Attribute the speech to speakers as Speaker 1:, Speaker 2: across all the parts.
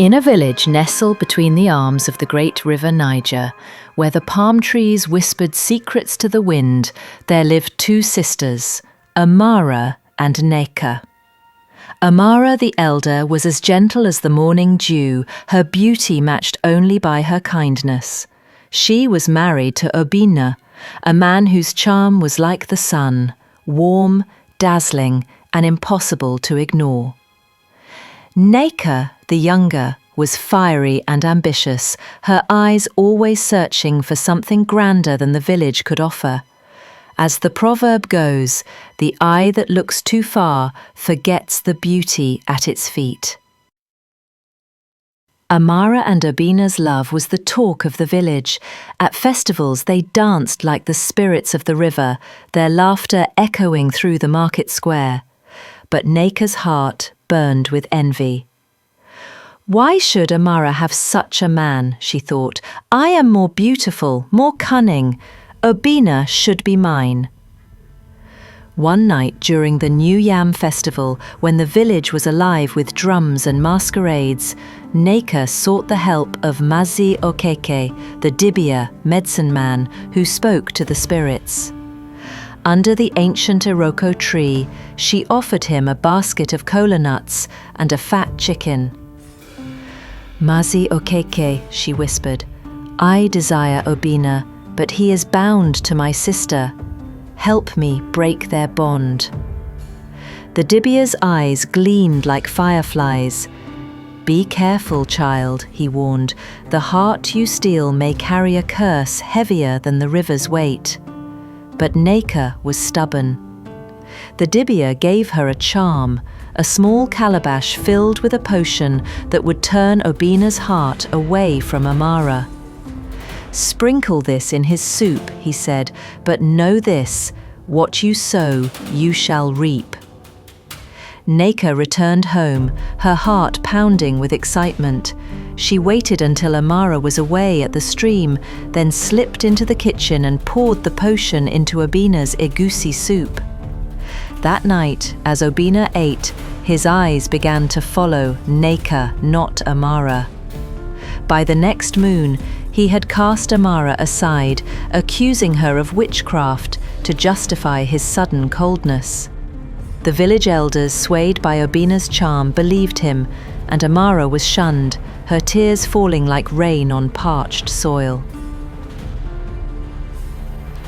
Speaker 1: In a village nestled between the arms of the great river Niger, where the palm trees whispered secrets to the wind, there lived two sisters, Amara and Neka. Amara the elder was as gentle as the morning dew, her beauty matched only by her kindness. She was married to Obina, a man whose charm was like the sun, warm, dazzling, and impossible to ignore. Neka, the younger, was fiery and ambitious, her eyes always searching for something grander than the village could offer. As the proverb goes, the eye that looks too far forgets the beauty at its feet. Amara and Obina's love was the talk of the village. At festivals they danced like the spirits of the river, their laughter echoing through the market square. But Neka's heart burned with envy. Why should Amara have such a man, she thought. I am more beautiful, more cunning. Obina should be mine. One night during the New Yam festival, when the village was alive with drums and masquerades, Neka sought the help of Mazi Okeke, the Dibia, medicine man, who spoke to the spirits. Under the ancient Iroko tree, she offered him a basket of kola nuts and a fat chicken. Mazi Okeke, she whispered, I desire Obina, but he is bound to my sister. Help me break their bond. The Dibia's eyes gleamed like fireflies. Be careful, child, he warned. The heart you steal may carry a curse heavier than the river's weight. But Neka was stubborn. The Dibia gave her a charm, a small calabash filled with a potion that would turn Obina's heart away from Amara. Sprinkle this in his soup, he said, but know this, what you sow, you shall reap. Neka returned home, her heart pounding with excitement. She waited until Amara was away at the stream, then slipped into the kitchen and poured the potion into Obina's egusi soup. That night, as Obina ate, his eyes began to follow Neka, not Amara. By the next moon, he had cast Amara aside, accusing her of witchcraft to justify his sudden coldness. The village elders, swayed by Obina's charm, believed him, and Amara was shunned, her tears falling like rain on parched soil.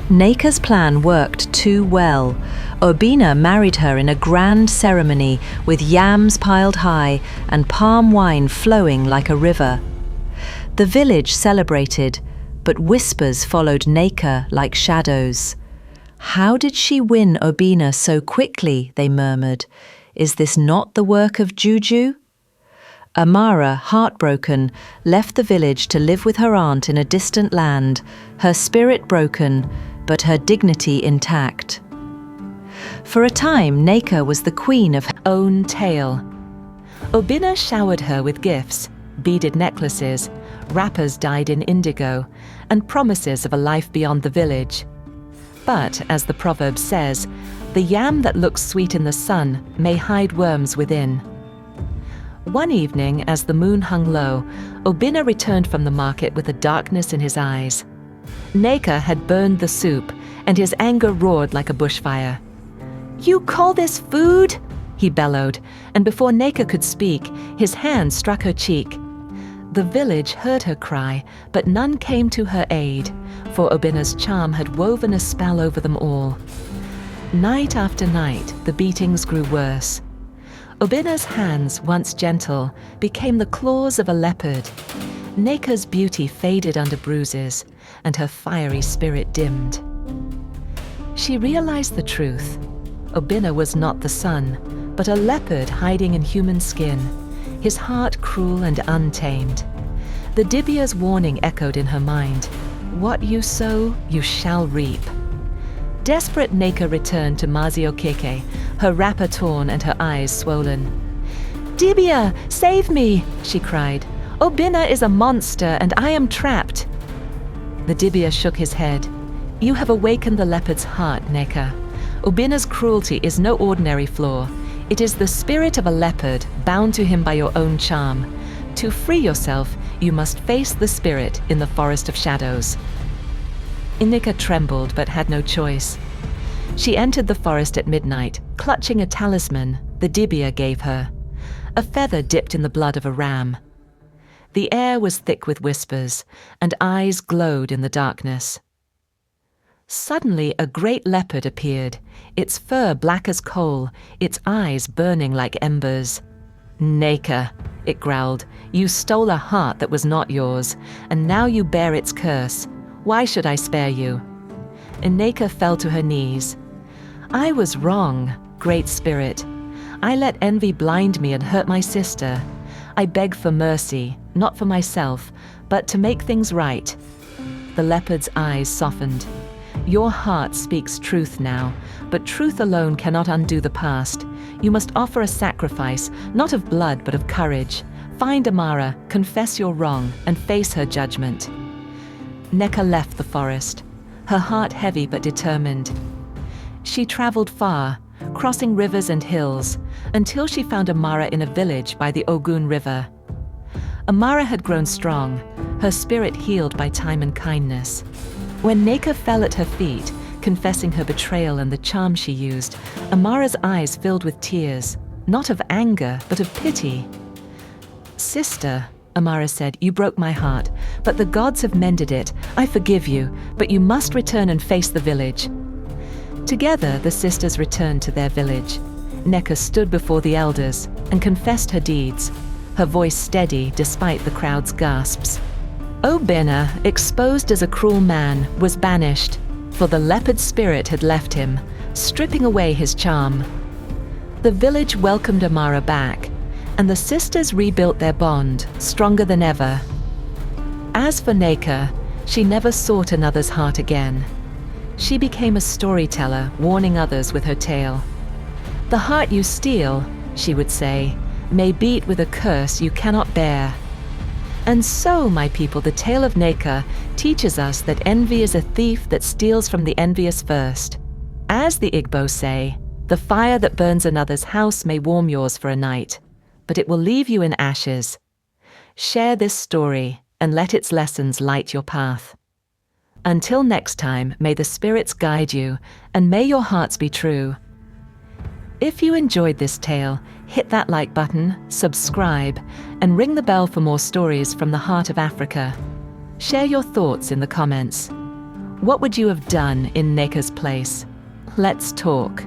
Speaker 1: Neka's plan worked too well. Obina married her in a grand ceremony with yams piled high and palm wine flowing like a river. The village celebrated, but whispers followed Neka like shadows. How did she win Obina so quickly, they murmured. Is this not the work of Juju? Amara, heartbroken, left the village to live with her aunt in a distant land, her spirit broken, but her dignity intact. For a time, Neka was the queen of her own tale. Obina showered her with gifts, beaded necklaces, wrappers dyed in indigo, and promises of a life beyond the village. But, as the proverb says, the yam that looks sweet in the sun may hide worms within. One evening, as the moon hung low, Obina returned from the market with a darkness in his eyes. Neka had burned the soup, and his anger roared like a bushfire. "You call this food?" he bellowed, and before Neka could speak, his hand struck her cheek. The village heard her cry, but none came to her aid, for Obina's charm had woven a spell over them all. Night after night, the beatings grew worse. Obina's hands, once gentle, became the claws of a leopard. Neka's beauty faded under bruises, and her fiery spirit dimmed. She realized the truth. Obina was not the sun, but a leopard hiding in human skin, his heart cruel and untamed. The Dibia's warning echoed in her mind. What you sow, you shall reap. Desperate, Neka returned to Mazi Okeke, her wrapper torn and her eyes swollen. "Dibia, save me!" she cried. "Obina is a monster and I am trapped." The Dibia shook his head. "You have awakened the leopard's heart, Neka. Obina's cruelty is no ordinary flaw. It is the spirit of a leopard, bound to him by your own charm.
Speaker 2: To free yourself, you must face the spirit in the forest of shadows. Inika trembled but had no choice. She entered the forest at midnight, clutching a talisman the Dibia gave her, a feather dipped in the blood of a ram. The air was thick with whispers, and eyes glowed in the darkness. Suddenly a great leopard appeared, its fur black as coal, its eyes burning like embers. "Neka," it growled, "you stole a heart that was not yours, and now you bear its curse. Why should I spare you?" And Neka fell to her knees. "I was wrong, Great Spirit. I let envy blind me and hurt my sister. I beg for mercy, not for myself, but to make things right." The leopard's eyes softened. "Your heart speaks truth now, but truth alone cannot undo the past. You must offer a sacrifice, not of blood but of courage. Find Amara, confess your wrong, and face her judgment." Neka left the forest, her heart heavy but determined. She traveled far, crossing rivers and hills, until she found Amara in a village by the Ogun River. Amara had grown strong, her spirit healed by time and kindness. When Neka fell at her feet, confessing her betrayal and the charm she used, Amara's eyes filled with tears, not of anger, but of pity. "Sister," Amara said, "you broke my heart, but the gods have mended it. I forgive you, but you must return and face the village." Together, the sisters returned to their village. Neka stood before the elders and confessed her deeds, her voice steady despite the crowd's gasps. Obina, exposed as a cruel man, was banished, for the leopard spirit had left him, stripping away his charm. The village welcomed Amara back, and the sisters rebuilt their bond, stronger than ever. As for Neka, she never sought another's heart again. She became a storyteller, warning others with her tale. "The heart you steal," she would say, "may beat with a curse you cannot bear." And so, my people, the tale of Neka teaches us that envy is a thief that steals from the envious first. As the Igbo say, the fire that burns another's house may warm yours for a night, but it will leave you in ashes. Share this story and let its lessons light your path. Until next time, may the spirits guide you, and may your hearts be true. If you enjoyed this tale, hit that like button, subscribe, and ring the bell for more stories from the heart of Africa. Share your thoughts in the comments. What would you have done in Neka's place? Let's talk.